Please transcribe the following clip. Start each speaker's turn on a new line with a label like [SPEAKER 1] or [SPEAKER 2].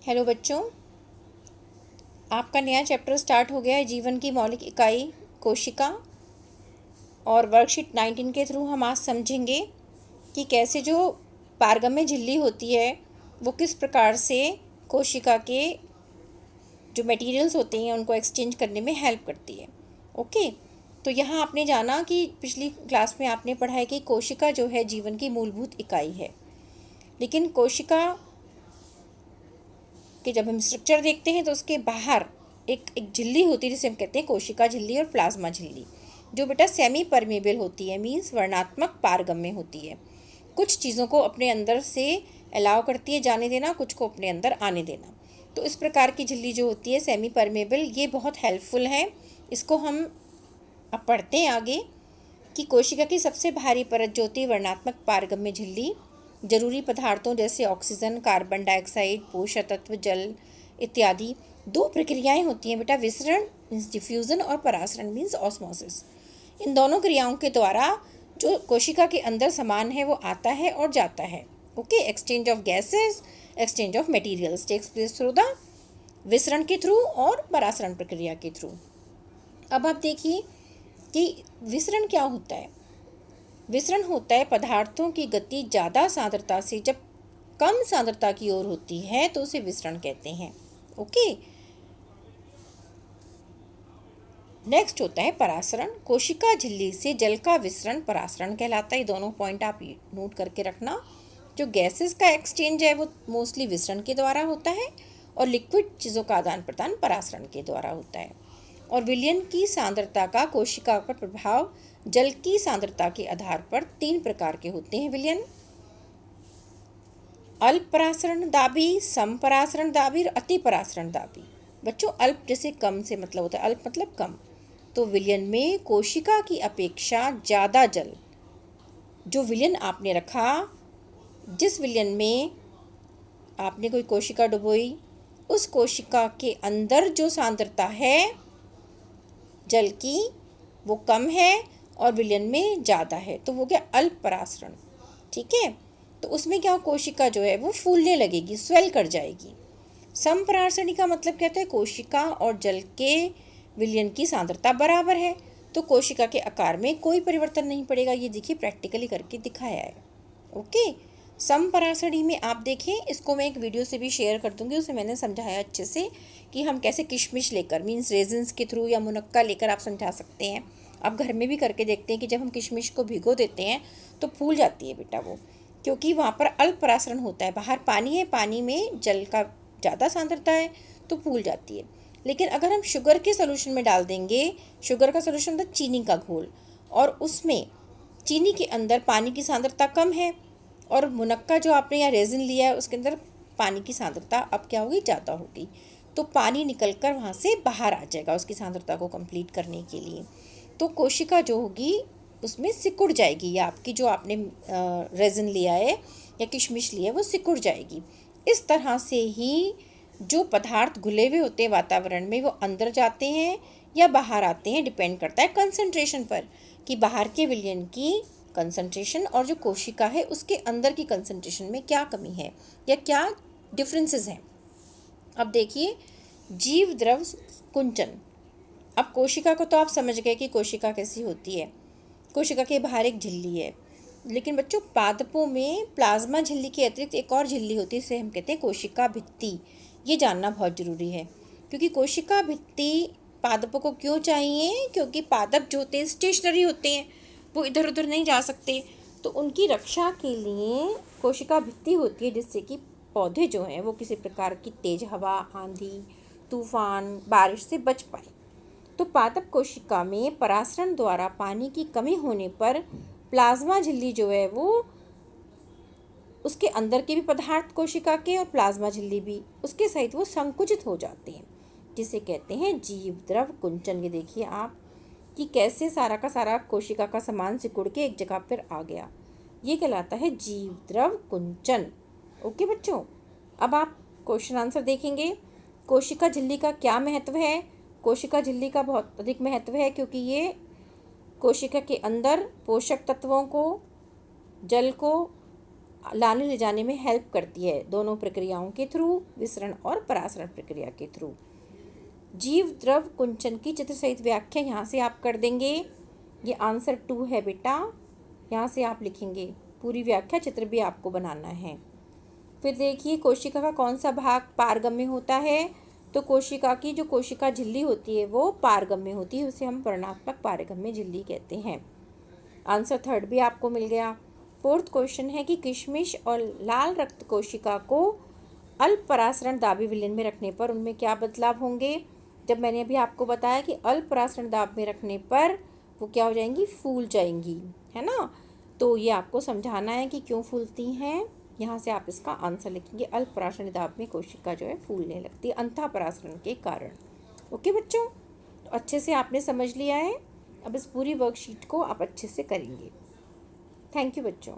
[SPEAKER 1] Hello बच्चों, आपका नया चैप्टर स्टार्ट हो गया है जीवन की मौलिक इकाई कोशिका। और वर्कशीट 19 के थ्रू हम आज समझेंगे कि कैसे जो पारगम्य झिल्ली होती है वो किस प्रकार से कोशिका के जो मटेरियल्स होते हैं उनको एक्सचेंज करने में हेल्प करती है। ओके, तो यहाँ आपने जाना कि पिछली क्लास में आपने पढ़ा है कि कोशिका जो है जीवन की मूलभूत इकाई है। लेकिन कोशिका कि जब हम स्ट्रक्चर देखते हैं तो उसके बाहर एक झिल्ली होती है जिसे हम कहते हैं कोशिका झिल्ली और प्लाज्मा झिल्ली, जो बेटा सेमी परमेबल होती है, मीन्स वर्णात्मक पारगम्य होती है। कुछ चीज़ों को अपने अंदर से अलाउ करती है जाने देना, कुछ को अपने अंदर आने देना। तो इस प्रकार की झिल्ली जो होती है सेमी परमेबल, ये बहुत हेल्पफुल है। इसको हम अब पढ़ते हैं आगे कि कोशिका की सबसे भारी परत जो होती है वर्णात्मक पारगम्य झिल्ली, जरूरी पदार्थों जैसे ऑक्सीजन, कार्बन डाइऑक्साइड, पोषक तत्व, जल इत्यादि दो प्रक्रियाएं होती हैं बेटा, विसरण मीन्स डिफ्यूजन और परासरण मीन्स ऑस्मोसिस। इन दोनों क्रियाओं के द्वारा जो कोशिका के अंदर सामान है वो आता है और जाता है। Okay, exchange of gases, exchange of materials takes place through the विसरण के थ्रू और परासरण प्रक्रिया के थ्रू। अब आप देखिए कि विसरण क्या होता है। विसरण होता है पदार्थों की गति ज़्यादा सांद्रता से जब कम सांद्रता की ओर होती है तो उसे विसरण कहते हैं। ओके, नेक्स्ट होता है परासरण। कोशिका झिल्ली से जल का विसरण परासरण कहलाता है। ये दोनों पॉइंट आप नोट करके रखना। जो गैसेस का एक्सचेंज है वो मोस्टली विसरण के द्वारा होता है और लिक्विड चीज़ों का आदान प्रदान परासरण के द्वारा होता है। और विलयन की सांद्रता का कोशिका पर प्रभाव जल की सांद्रता के आधार पर तीन प्रकार के होते हैं विलयन: अल्प परासरण दाबी, सम परासरण दाबी और अति परासरण दाबी। बच्चों, अल्प जैसे कम से मतलब होता है, अल्प मतलब कम। तो विलयन में कोशिका की अपेक्षा ज़्यादा जल, जो विलयन आपने रखा, जिस विलयन में आपने कोई कोशिका डुबोई, उस कोशिका के अंदर जो सांद्रता है जल की वो कम है और विलयन में ज़्यादा है, तो वो क्या अल्प परासरण। ठीक है, तो उसमें क्या कोशिका जो है वो फूलने लगेगी, स्वेल कर जाएगी। समपरासरणी का मतलब कहता है कोशिका और जल के विलयन की सांद्रता बराबर है, तो कोशिका के आकार में कोई परिवर्तन नहीं पड़ेगा। ये देखिए प्रैक्टिकली करके दिखाया है। ओके, समपरासरणी में आप देखें, इसको मैं एक वीडियो से भी शेयर कर दूंगी, उसे मैंने समझाया अच्छे से कि हम कैसे किशमिश लेकर मीन्स रेजिन्स के थ्रू या मुनक्का लेकर आप समझा सकते हैं। आप घर में भी करके देखते हैं कि जब हम किशमिश को भिगो देते हैं तो फूल जाती है बेटा वो, क्योंकि वहाँ पर अल्प परासरण होता है। बाहर पानी है, पानी में जल का ज़्यादा सांद्रता है तो फूल जाती है। लेकिन अगर हम शुगर के सोल्यूशन में डाल देंगे, शुगर का सोल्यूशन था चीनी का घोल, और उसमें चीनी के अंदर पानी की सांद्रता कम है और मुनक्का जो आपने यहाँ रेजिन लिया है उसके अंदर पानी की सांद्रता अब क्या होगी, ज़्यादा होगी, तो पानी निकलकर वहाँ से बाहर आ जाएगा उसकी सांद्रता को कंप्लीट करने के लिए। तो कोशिका जो होगी उसमें सिकुड़ जाएगी, या आपकी जो आपने रेजिन लिया है या किशमिश लिया है वो सिकुड़ जाएगी। इस तरह से ही जो पदार्थ घुले हुए होते हैं वातावरण में वो अंदर जाते हैं या बाहर आते हैं, डिपेंड करता है कंसंट्रेशन पर, कि बाहर के विलयन की कंसंट्रेशन और जो कोशिका है उसके अंदर की कंसंट्रेशन में क्या कमी है या क्या डिफरेंसेस हैं। अब देखिए जीव द्रव कुंचन। अब कोशिका को तो आप समझ गए कि कोशिका कैसी होती है। कोशिका के बाहर एक झिल्ली है, लेकिन बच्चों पादपों में प्लाज्मा झिल्ली के अतिरिक्त एक और झिल्ली होती है, इसे हम कहते हैं कोशिका भित्ति। ये जानना बहुत ज़रूरी है, क्योंकि कोशिका भित्ति पादपों को क्यों चाहिए, क्योंकि पादप जो होते हैं स्टेशनरी होते हैं, वो इधर उधर नहीं जा सकते, तो उनकी रक्षा के लिए कोशिका भित्ति होती है, जिससे कि पौधे जो हैं वो किसी प्रकार की तेज हवा, आंधी, तूफान, बारिश से बच पाए। तो पादप कोशिका में परासरण द्वारा पानी की कमी होने पर प्लाज्मा झिल्ली जो है वो उसके अंदर के भी पदार्थ कोशिका के और प्लाज्मा झिल्ली भी उसके सहित वो संकुचित हो जाते हैं, जिसे कहते हैं जीव द्रव कुंचन। ये देखिए आप कि कैसे सारा का सारा कोशिका का सामान सिकुड़ के एक जगह पर आ गया, ये कहलाता है जीव द्रव कुंचन। ओके बच्चों, अब आप क्वेश्चन आंसर देखेंगे। कोशिका झिल्ली का क्या महत्व है? कोशिका झिल्ली का बहुत अधिक महत्व है, क्योंकि ये कोशिका के अंदर पोषक तत्वों को, जल को लाने ले जाने में हेल्प करती है, दोनों प्रक्रियाओं के थ्रू, विसरण और परासरण प्रक्रिया के थ्रू। जीव द्रव कुंचन की चित्र सहित व्याख्या यहाँ से आप कर देंगे। ये आंसर 2 है बेटा, यहाँ से आप लिखेंगे। पूरी व्याख्या चित्र भी आपको बनाना है। फिर देखिए कोशिका का कौन सा भाग पारगम्य होता है। तो कोशिका की जो कोशिका झिल्ली होती है वो पारगम्य होती है, उसे हम वर्णात्मक पारगम्य झिल्ली कहते हैं। आंसर 3 भी आपको मिल गया। 4th क्वेश्चन है कि किशमिश और लाल रक्त कोशिका को अल्प परासरण दाबी विलयन में रखने पर उनमें क्या बदलाव होंगे। जब मैंने अभी आपको बताया कि अल्प परासरण दाब में रखने पर वो क्या हो जाएंगी, फूल जाएंगी, है ना। तो ये आपको समझाना है कि क्यों फूलती हैं। यहाँ से आप इसका आंसर लिखेंगे, अल्प परासरण दाब में कोशिका जो है फूलने लगती है अंतः परासरण के कारण। ओके बच्चों, तो अच्छे से आपने समझ लिया है। अब इस पूरी वर्कशीट को आप अच्छे से करेंगे। थैंक यू बच्चों।